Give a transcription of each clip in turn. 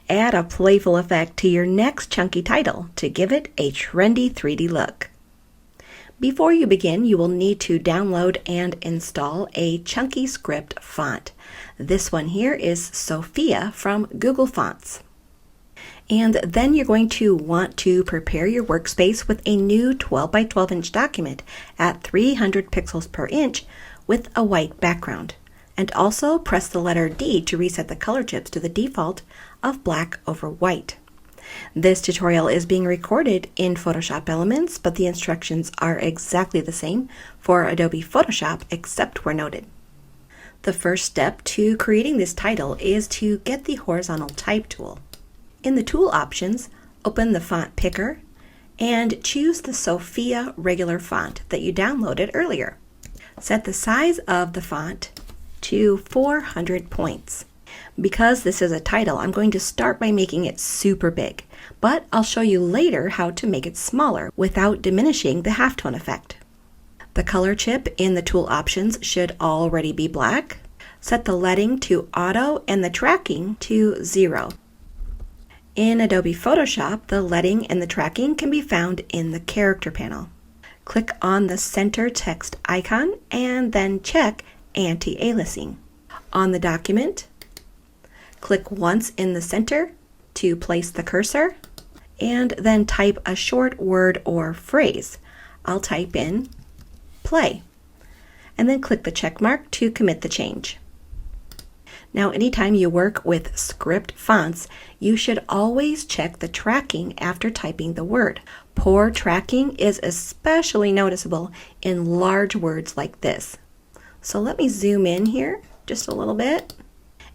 Add a playful effect to your next chunky title to give it a trendy 3D look. Before you begin, you will need to download and install a chunky script font. This one here is Sophia from Google Fonts. And then you're going to want to prepare your workspace with a new 12 by 12 inch document at 300 pixels per inch with a white background. And also press the letter D to reset the color chips to the default of black over white. This tutorial is being recorded in Photoshop Elements, but the instructions are exactly the same for Adobe Photoshop except where noted. The first step to creating this title is to get the horizontal type tool. In the tool options, open the font picker and choose the Sophia regular font that you downloaded earlier. Set the size of the font to 400 points. Because this is a title, I'm going to start by making it super big, but I'll show you later how to make it smaller without diminishing the halftone effect. The color chip in the tool options should already be black. Set the leading to auto and the tracking to 0. In Adobe Photoshop, the leading and the tracking can be found in the character panel. Click on the center text icon and then check anti-aliasing. On the document, click once in the center to place the cursor and then type a short word or phrase. I'll type in play and then click the check mark to commit the change. Now, anytime you work with script fonts, you should always check the tracking after typing the word. Poor tracking is especially noticeable in large words like this. So let me zoom in here just a little bit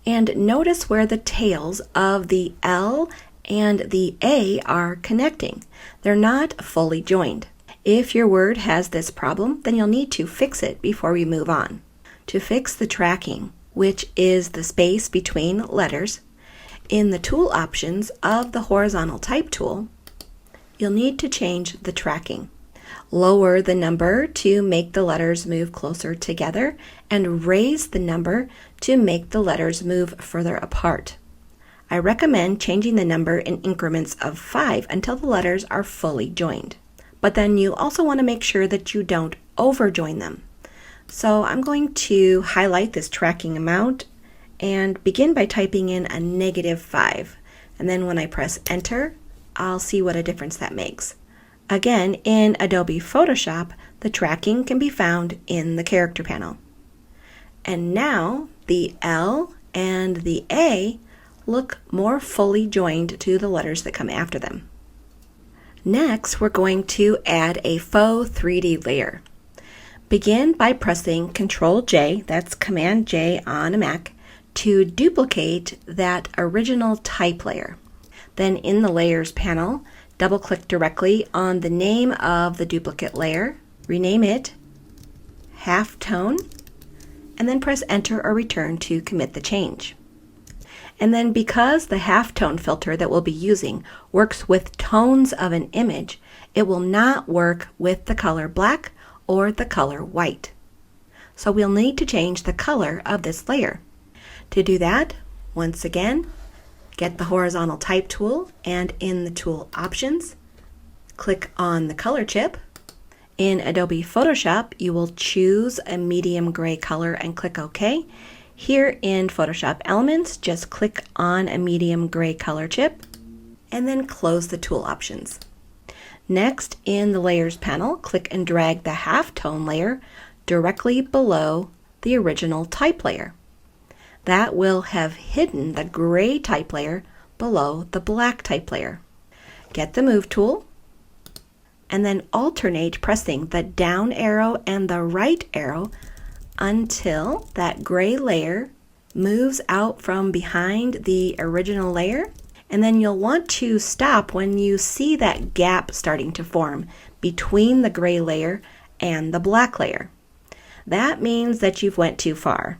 and notice where the tails of the L and the A are connecting. They're not fully joined. If your word has this problem, then you'll need to fix it before we move on. To fix the tracking, which is the space between letters, in the tool options of the horizontal type tool, you'll need to change the tracking. Lower the number to make the letters move closer together and raise the number to make the letters move further apart. I recommend changing the number in increments of 5 until the letters are fully joined. But then you also want to make sure that you don't overjoin them. So I'm going to highlight this tracking amount and begin by typing in a -5. And then when I press enter, I'll see what a difference that makes. Again, in Adobe Photoshop, the tracking can be found in the character panel. And now the L and the A look more fully joined to the letters that come after them. Next, we're going to add a faux 3D layer. Begin by pressing Ctrl J, that's Command J on a Mac, to duplicate that original type layer. Then in the Layers panel, double-click directly on the name of the duplicate layer, rename it Halftone, and then press Enter or Return to commit the change. And then because the halftone filter that we'll be using works with tones of an image, it will not work with the color black or the color white. So we'll need to change the color of this layer. To do that, once again, get the horizontal type tool and in the tool options, click on the color chip. In Adobe Photoshop, you will choose a medium gray color and click OK. Here in Photoshop Elements, just click on a medium gray color chip and then close the tool options. Next, in the Layers panel, click and drag the halftone layer directly below the original type layer. That will have hidden the gray type layer below the black type layer. Get the Move tool and then alternate pressing the down arrow and the right arrow until that gray layer moves out from behind the original layer. And then you'll want to stop when you see that gap starting to form between the gray layer and the black layer. That means that you've went too far.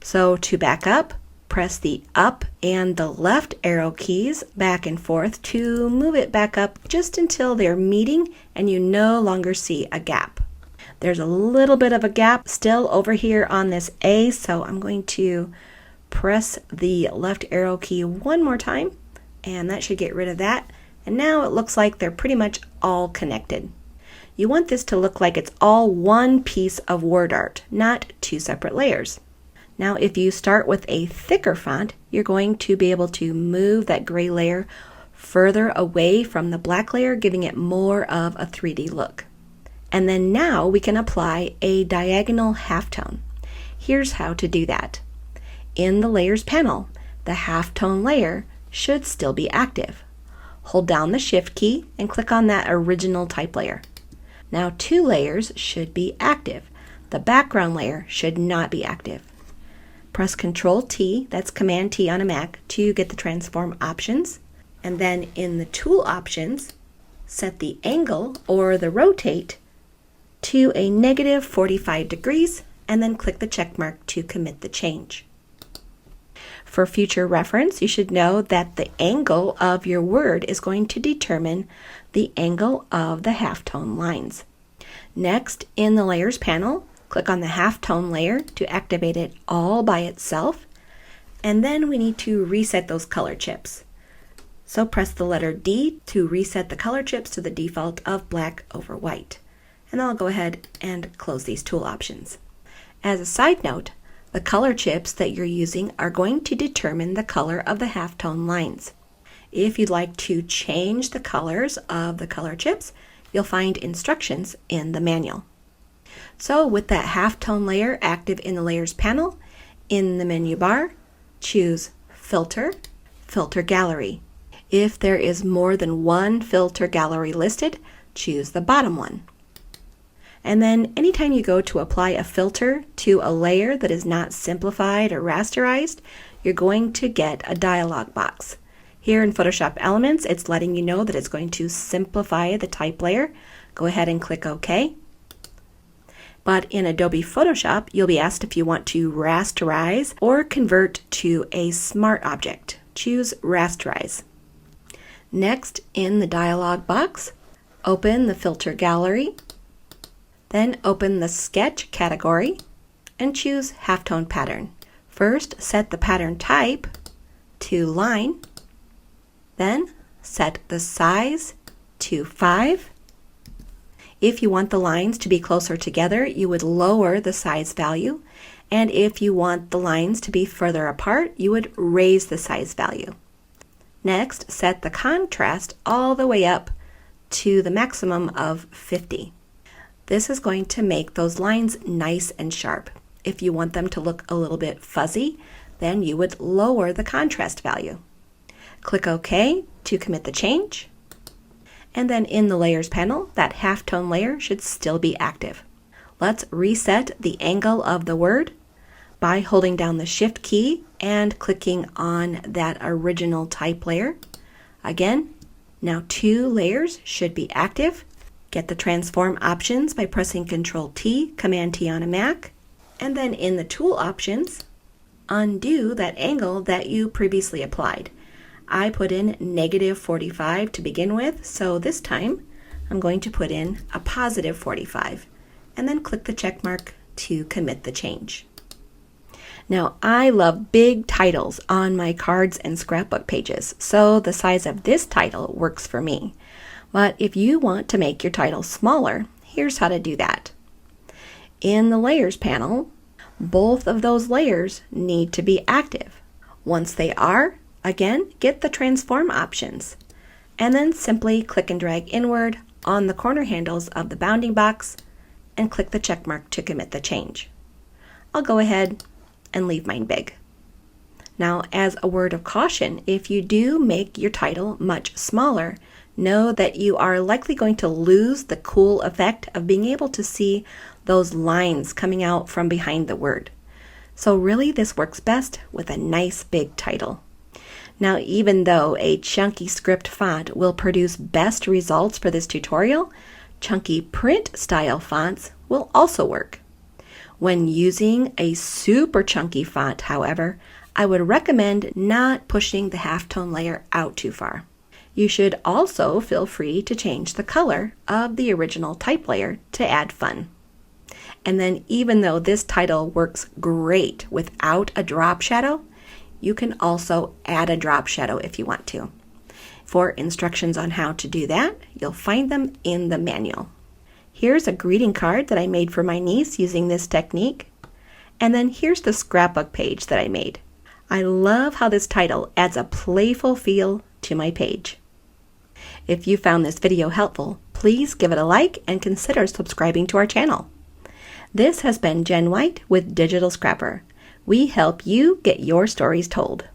So to back up, press the up and the left arrow keys back and forth to move it back up just until they're meeting and you no longer see a gap. There's a little bit of a gap still over here on this A, so I'm going to press the left arrow key one more time and that should get rid of that. And now it looks like they're pretty much all connected. You want this to look like it's all one piece of word art, not two separate layers. Now if you start with a thicker font, you're going to be able to move that gray layer further away from the black layer, giving it more of a 3D look. And then now we can apply a diagonal halftone. Here's how to do that. In the Layers panel, the halftone layer should still be active. Hold down the Shift key and click on that original type layer. Now 2 layers should be active. The background layer should not be active. Press Ctrl T, that's Command T on a Mac, to get the transform options. And then in the tool options, set the angle or the rotate to a -45 degrees, and then click the check mark to commit the change. For future reference, you should know that the angle of your word is going to determine the angle of the halftone lines. Next, in the Layers panel, click on the halftone layer to activate it all by itself, and then we need to reset those color chips. So press the letter D to reset the color chips to the default of black over white. And I'll go ahead and close these tool options. As a side note, the color chips that you're using are going to determine the color of the halftone lines. If you'd like to change the colors of the color chips, you'll find instructions in the manual. So with that halftone layer active in the Layers panel, in the menu bar, choose Filter, Filter Gallery. If there is more than one filter gallery listed, choose the bottom one. And then anytime you go to apply a filter to a layer that is not simplified or rasterized, you're going to get a dialog box. Here in Photoshop Elements, it's letting you know that it's going to simplify the type layer. Go ahead and click OK. But in Adobe Photoshop, you'll be asked if you want to rasterize or convert to a smart object. Choose Rasterize. Next, in the dialog box, open the Filter Gallery. Then open the Sketch category and choose Halftone Pattern. First, set the pattern type to line. Then set the size to 5. If you want the lines to be closer together, you would lower the size value. And if you want the lines to be further apart, you would raise the size value. Next, set the contrast all the way up to the maximum of 50. This is going to make those lines nice and sharp. If you want them to look a little bit fuzzy, then you would lower the contrast value. Click OK to commit the change. And then in the Layers panel, that halftone layer should still be active. Let's reset the angle of the word by holding down the Shift key and clicking on that original type layer. Again, now 2 layers should be active. Get the transform options by pressing Ctrl T, Command T on a Mac, and then in the tool options, undo that angle that you previously applied. I put in -45 to begin with, so this time I'm going to put in a +45, and then click the check mark to commit the change. Now I love big titles on my cards and scrapbook pages, so the size of this title works for me. But if you want to make your title smaller, here's how to do that. In the Layers panel, both of those layers need to be active. Once they are, again, get the transform options, and then simply click and drag inward on the corner handles of the bounding box and click the check mark to commit the change. I'll go ahead and leave mine big. Now, as a word of caution, if you do make your title much smaller, know that you are likely going to lose the cool effect of being able to see those lines coming out from behind the word. So really, this works best with a nice big title. Now, even though a chunky script font will produce best results for this tutorial, chunky print style fonts will also work. When using a super chunky font, however, I would recommend not pushing the halftone layer out too far. You should also feel free to change the color of the original type layer to add fun. And then even though this title works great without a drop shadow, you can also add a drop shadow if you want to. For instructions on how to do that, you'll find them in the manual. Here's a greeting card that I made for my niece using this technique. And then here's the scrapbook page that I made. I love how this title adds a playful feel to my page. If you found this video helpful, please give it a like and consider subscribing to our channel. This has been Jen White with Digital Scrapper. We help you get your stories told.